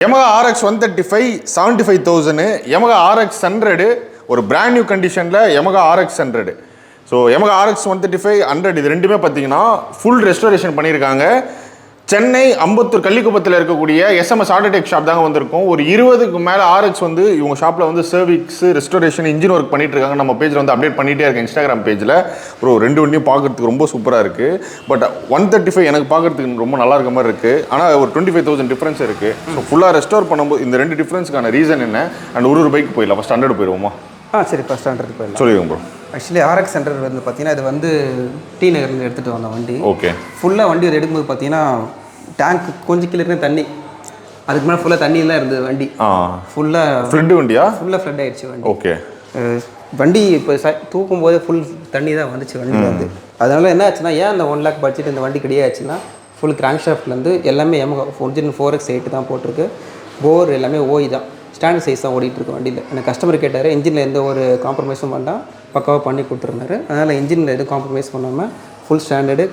YAMAHA RX135 75,000 YAMAHA RX100 ஒரு brand new conditionல YAMAHA RX100 so YAMAHA RX135 100 இது ரெண்டுமே பார்த்தீங்கன்னா ஃபுல் ரெஸ்டோரேஷன் பண்ணியிருக்காங்க. சென்னை அம்பத்தூர் கள்ளிக்குப்பத்தில் இருக்கக்கூடிய SMS AUTOTECH ஷாப் தாங்க வந்திருக்கும். ஒரு 20க்கு மேலே RX வந்து இவங்க ஷாப்பில் வந்து சர்வீஸ் ரெஸ்டோரேஷன் இன்ஜின் ஒர்க் பண்ணிட்டு இருக்காங்க. நம்ம பேஜில் வந்து அப்டேட் பண்ணிகிட்டே இருக்கேன் இன்ஸ்டாகிராம் பேஜில். ப்ரோ ரெண்டு வண்டியும் பார்க்குறதுக்கு ரொம்ப சூப்பராக இருக்குது. பட் 135 எனக்கு பார்க்குறதுக்கு ரொம்ப நல்லா இருக்க மாதிரி இருக்குது. ஆனால் ஒரு 25,000 டிஃப்ரென்ஸ் இருக்குது. ஸோ ஃபுல்லாக ரெஸ்டோர் பண்ணும்போது இந்த ரெண்டு டிஃப்ரென்ஸ்க்கான ரீசன் என்ன அண்ட் ஒரு பைக் போயிடலாம். ஃபஸ்ட் 100 போயிடுவோமா? சரி, ஃபஸ்ட் 100 போயிடலாம். சொல்லிடுங்க ப்ரோ. ஆக்சுவலி RX100 வந்து பார்த்தீங்கன்னா இது வந்து டி நகர்லேருந்து எடுத்துகிட்டு வந்த வண்டி. ஓகே. ஃபுல்லாக வண்டி அது எடுக்கும்போது பார்த்தீங்கன்னா டேங்க் கொஞ்சம் கீழே இருக்க தண்ணி, அதுக்கு மேலே ஃபுல்லாக தண்ணியெல்லாம் இருந்தது வண்டி. ஃபுல்லாக ஃப்ளட் வண்டியா? ஃபுல்லாக ஃப்ளட் ஆகிடுச்சு வண்டி. ஓகே. வண்டி இப்போ தூக்கும் போது ஃபுல் தண்ணி தான் வந்துச்சு வண்டி வந்து. அதனால என்ன ஆச்சுன்னா, ஏன் அந்த 1 lakh பட்ஜெட் இந்த வண்டி கிடையாச்சுன்னா, ஃபுல் கிராங்க் ஷாஃப்ட்லேருந்து எல்லாமே YAMAHA ஒரிஜினல் 4X8 தான் போட்டிருக்கு. போர் எல்லாமே ஓய் தான், ஸ்டாண்டர்ட் சைஸ் தான் ஓடிட்டு இருக்கு வண்டியில். எனக்கு கஸ்டமர் கேட்டார், இன்ஜினில் எந்த ஒரு காம்ப்ரமைஸும் பண்ணால் பக்காவாக பண்ணி கொடுத்துருந்தாரு. அதனால் இன்ஜினில் எதுவும் காம்ப்ரமைஸ் பண்ணாமல் full standard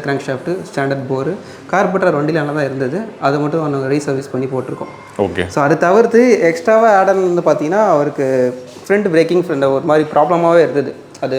crank shaft, standard bore, carburettor வண்டியில் நல்லா தான் இருந்தது. அதை மட்டும் நாங்கள் ரீசர்வீஸ் பண்ணி போட்டிருக்கோம். ஓகே. ஸோ அதை தவிர்த்து எக்ஸ்ட்ராவாக ஆடல் வந்து பார்த்தீங்கன்னா, அவருக்கு ஃப்ரண்ட் பிரேக்கிங் ஒரு மாதிரி ப்ராப்ளமாகவே இருந்தது. அது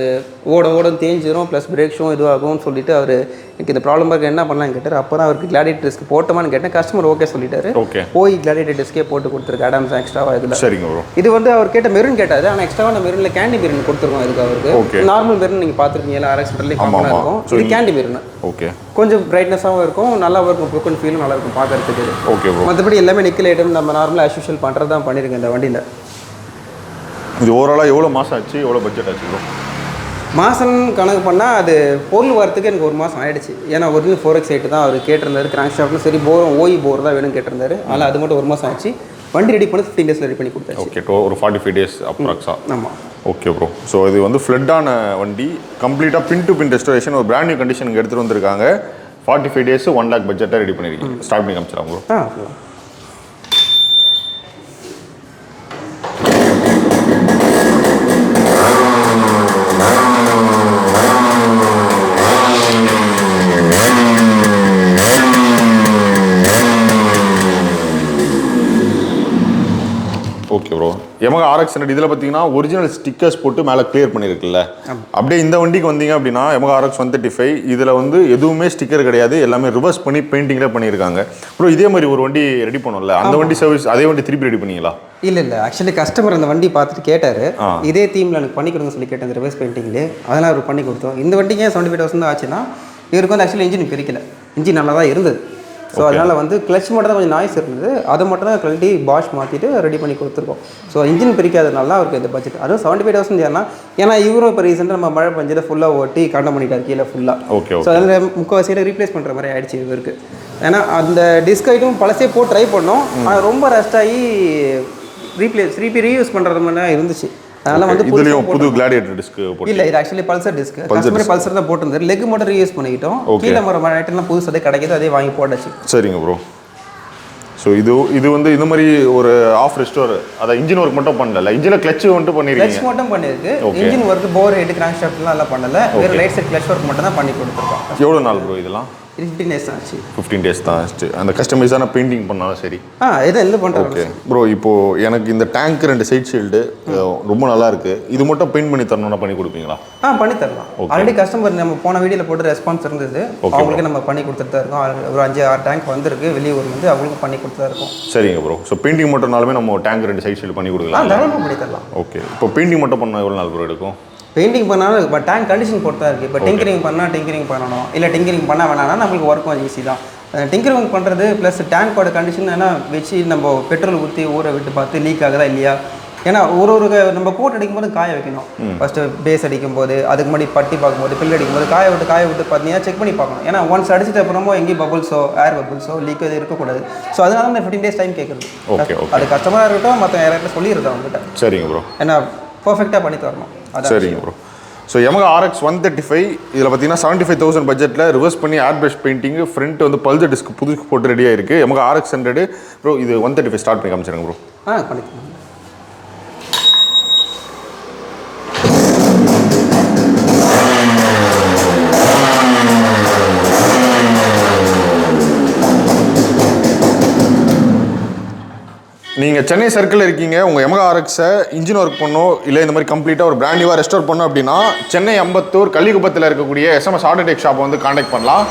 ஓட தேஞ்சிரும், ப்ளஸ் பிரேக் ஷூவும் இதுவாகும்னு சொல்லிட்டு அவர் எனக்கு இந்த ப்ராப்ளம் இருக்குது என்ன பண்ணலான்னு கேட்டார். அப்போ தான் அவருக்கு கிளாடியேட்டர் டிஸ்க் போட்டோமான்னு கேட்டேன். கஸ்டமர் ஓகே சொல்லிட்டாரு. ஓகே. போய் கிளாடியேட்டர் டிஸ்கே போட்டு கொடுத்துருக்கு அடாம்ஸ் எக்ஸ்ட்ராவாக இதில். சரிங்க ப்ரோ. இது வந்து அவர் கேட்ட மெரூன் கேட்டார். ஆனால் எக்ஸ்ட்ராவாக மெரூனில் கேண்டி மெரூன் கொடுத்துருக்கோம். இதுக்கு அவருக்கு நார்மல் மெரூன் நீங்கள் பார்த்துருக்கீங்க RX100 காமனாக இருக்கும். இது கேண்டி மெரூன். ஓகே. கொஞ்சம் பிரைட்னஸாகவும் இருக்கும், நல்லா இருக்கும், லுக் அண்ட் ஃபீலும் நல்லா இருக்கும் பார்க்கறதுக்கு. Okay bro. மற்றபடி எல்லாமே நிக்கல் ஐட்டம் நம்ம நார்மலாக ஆஸ் யூஷுவல் பண்ணுறது தான் பண்ணியிருக்கேன் இந்த வண்டியில். இது ஓவராலாக எவ்வளோ மாதம் ஆச்சு, எவ்வளோ பட்ஜெட் ஆச்சு ப்ரோ? மாதம் கணக்கு பண்ணால் அது பொருள் வரத்துக்கு எனக்கு 1 மாதம் ஆகிடுச்சு. ஏன்னா ஒரிஜினல் 4X8 தான் அவர் கேட்டிருந்தாரு. கிராங்க் ஷாஃப்ட்டும் சரி, ஓய் போர் தான் வேணும்னு கேட்டிருந்தாரு. அதனால் அது மட்டும் 1 மாதம் ஆச்சு. வண்டி ரெடி பண்ணி 15 டேஸில் ரெடி பண்ணி கொடுத்தாச்சு. ஓகே. ஒரு 45 டேஸ் அப்ராக்ஸா? ஆமாம். Okay bro. ஸோ இது வந்து ஃப்ளட்டான வண்டி, கம்ப்ளீட்டாக பின் டு பின் ரெஸ்டோரேஷன், ஒரு பிராண்ட் நியூ கண்டிஷனுக்கு எடுத்துகிட்டு வந்திருக்காங்க. 45 டேஸ் 1 lakh பட்ஜெட்டாக ரெடி பண்ணியிருக்கீங்க. ஸ்டார்ட் பண்ணி காமிச்சிடலாம் bro. Okay bro. YAMAHA RX100 இதில் பார்த்தீங்கன்னா ஒரிஜினல் ஸ்டிக்கர்ஸ் போட்டு மேலே கிளியர் பண்ணியிருக்குல்ல. அப்படியே இந்த வண்டிக்கு வந்தீங்க அப்படின்னா YAMAHA RX135 இதில் வந்து எதுவுமே ஸ்டிக்கர் கிடையாது, எல்லாமே ரிவர்ஸ் பண்ணி பெயிண்டிங்கில் பண்ணியிருக்காங்க. ப்ரோ இதே மாதிரி ஒரு வண்டி ரெடி பண்ணோம்ல, அந்த வண்டி சர்வீஸ் அதே வண்டி திருப்பி ரெடி பண்ணீங்களா? இல்லை ஆக்சுவலி கஸ்டமர் அந்த வண்டி பார்த்துட்டு கேட்டார், இதே தீமில் எனக்கு பண்ணி கொடுங்க சொல்லி கேட்டேன், ரிவர்ஸ் பெயிண்டிங்லேயே. அதெல்லாம் அவர் பண்ணி கொடுத்தோம். இந்த வண்டிக்கு ஏன் 75,000 தான் ஆச்சுன்னா, இவருக்கு வந்து ஆக்சுவலி இன்ஜின் பிரிக்கல, இன்ஜின் நல்லா தான் இருந்தது. ஸோ அதனால் வந்து கிளச் மட்டும் தான் கொஞ்சம் நாய்ஸ் இருந்தது, அதை மட்டும் தான் கழட்டி பாஷ் மாற்றிட்டு ரெடி பண்ணி கொடுத்துருக்கோம். ஸோ இன்ஜின் பிரிக்காதனால தான் அவருக்கு இந்த பட்ஜெட். அதுவும் 75,000 ஏன்னா இவரும் இப்போ ரீசெண்டாக நம்ம மழை பஞ்சத்தில் ஃபுல்லாக ஓட்டி கண்டம் பண்ணிட்டார் கீழே ஃபுல்லாக. ஓகே. ஸோ அதில் முக்கால்வாசியில் ரீப்ளேஸ் பண்ணுற மாதிரி ஆயிடுச்சு இவருக்கு. ஏன்னா அந்த டிஸ்க் ஐட்டும் பழசே போட்டு ட்ரை பண்ணோம், ஆனால் ரொம்ப ரஸ்ட் ஆகி ரீயூஸ் பண்ணுறது மாதிரி தான் இருந்துச்சு. அதனால வந்து புது கிளாடியேட்டர் டிஸ்க் போட்டு இல்ல, இது actually Pulsar disk. Customer Pulsar தான் போட்டுருந்தாரு. லெக் மட்டும் ரீயூஸ் பண்ணிக்கிட்டோம். கீழே மர ஐட்டம்லாம் புதுசு அதே கிடைக்கிது, அதே வாங்கி போட்டாச்சு. சரிங்க ப்ரோ. ஸோ இது வந்து இந்த மாதிரி ஒரு ஆஃப் ரெஸ்டோர், அதை இன்ஜின் ஒர்க் மட்டும் பண்ணல, இன்ஜினில் கிளச் மட்டும் பண்ணிருக்கீங்க. கிளச் மட்டும் பண்ணிருக்கு, இன்ஜின் ஒர்க் போர் ஹெட் கிராங்க் ஷாஃப்ட்லாம் எல்லாம் பண்ணல, வெறும் ரைட் சைடு கிளச் ஒர்க் மட்டும் தான் பண்ணி கொடுத்துருக்கோம். எவ்வளோ நாள் ப்ரோ இதெல்லாம்? 15 டேஸ் தான் ஆச்சு. 15 டேஸ் தான் ஆச்சு. அந்த கஸ்டமைஸான பெயிண்டிங் பண்ணாலும் சரி. இதை எந்த பண்ணுறோம். Okay bro. இப்போது எனக்கு இந்த டேங்க் 2 சைட் ஷீல்டு ரொம்ப நல்லா இருக்குது, இது மட்டும் பெயிண்ட் பண்ணி தரணும்னா பண்ணி கொடுப்பீங்களா? பண்ணி தரலாம். ஆல்ரெடி கஸ்டமர் நம்ம போன வீடியோவில் போட்டு ரெஸ்பான்ஸ் இருந்தது, அவங்களுக்கு நம்ம பண்ணி கொடுத்துட்டு தான் இருக்கோம். ஒரு 5-6 டேங்க் வந்திருக்கு வெளியூர்லேருந்து, அவங்களுக்கு பண்ணி கொடுத்து தான் இருக்கோம். சரிங்க ப்ரோ. ஸோ பெயிண்டிங் மட்டும்னாலுமே நம்ம டேங்க் 2 சைட் ஷீல்டு பண்ணி கொடுக்கலாம்? தாராளமாக பண்ணி தரலாம். ஓகே. இப்போ பெயிண்டிங் மட்டும் பண்ணால் எவ்வளோ நாள் ப்ரோ எடுக்கும்? பெயிண்டிங் பண்ணாலும் இப்போ டேங்க் கண்டிஷன் பொறுத்து தான் இருக்குது. இப்போ டிங்கரிங் பண்ணால் டிங்கரிங் பண்ணணும், இல்லை டிங்கரிங் பண்ணால் வேணாம்னா நம்மளுக்கு ஒர்க் கொஞ்சம் ஈஸி தான். டிங்கரிங் பண்ணுறது ப்ளஸ் டேங்கோட கண்டிஷன் என்ன வச்சு நம்ம பெட்ரோல் ஊற்றி ஊற விட்டு பார்த்து லீக் ஆகுதா இல்லையா. ஏன்னா ஒரு நம்ம கோட் அடிக்கும் போது காய வைக்கணும். ஃபஸ்ட்டு பேஸ் அடிக்கும் போது, அதுக்கு முன்னாடி பட்டி பார்க்கும்போது, பில் அடிக்கும் போது காய விட்டு பார்த்தீங்கன்னா செக் பண்ணி பார்க்கணும். ஏன்னா ஒன்ஸ் அடிச்சிட்ட அப்புறமோ எங்கேயும் பபுள்ஸோ ஏர் பபுள்ஸோ லீக் எதுவும் இருக்கக்கூடாது. ஸோ அதனால நான் 15 டேஸ் டைம் கேட்குறது. அது கஸ்டமராக இருக்கட்டும், மற்ற யாராவது சொல்லிடுறது அவங்ககிட்ட. சரிங்க ப்ரோ. ஏன்னா பர்ஃபெக்டாக பண்ணி தரணும். சரிங்க ப்ரோ. ஸோ YAMAHA RX135 இதில் பார்த்தீங்கன்னா 75,000 பட்ஜெட்டில் ரிவர்ஸ் பண்ணி ஏர் பிரஷ் பெயிண்டிங், ஃப்ரண்ட் வந்து பல்சர் டிஸ்க் புதுசு போட்டு ரெடியாக இருக்குது. YAMAHA RX100 bro. இது 135 ஸ்டார்ட் பண்ணி காமிச்சிருங்க ப்ரோ. பண்ணிக்கலாம். நீங்கள் சென்னை சர்க்கிளில் இருக்கீங்க, உங்கள் YAMAHA RX-ஐ இன்ஜின் ஒர்க் பண்ணணும், இல்லை இந்த மாதிரி கம்ப்ளீட்டாக ஒரு பிராண்ட் நியூவாக ரெஸ்டோர் பண்ணணும் அப்படின்னா சென்னை அம்பத்தூர் கள்ளிக்குப்பத்தில் இருக்கக்கூடிய SMS AUTOTECH ஷாப்பை வந்து காண்டாக்ட் பண்ணலாம்.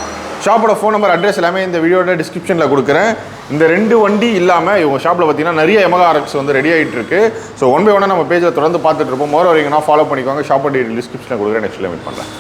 ஷாப்போட ஃபோன் நம்பர் அட்ரஸ் எல்லாமே இந்த வீடியோட டிஸ்கிரிப்ஷனில் கொடுக்குறேன். இந்த 2 வண்டி இல்லாமல் இவங்க ஷாப்பில் பார்த்தீங்கன்னா நிறைய YAMAHA RX வந்து ரெடி ஆகிட்டு இருக்கு. ஸோ ஒன் பை ஒன்னாக நம்ம பேஜில் தொடர்ந்து பார்த்துட்டு இருப்போம். மோர் வரீங்கன்னா ஃபாலோ பண்ணிக்கோங்க. ஷாப்போட டிஸ்கிரிப்ஷனில் கொடுக்குறேன். நெக்ஸ்ட் மீட் பண்ணலாம்.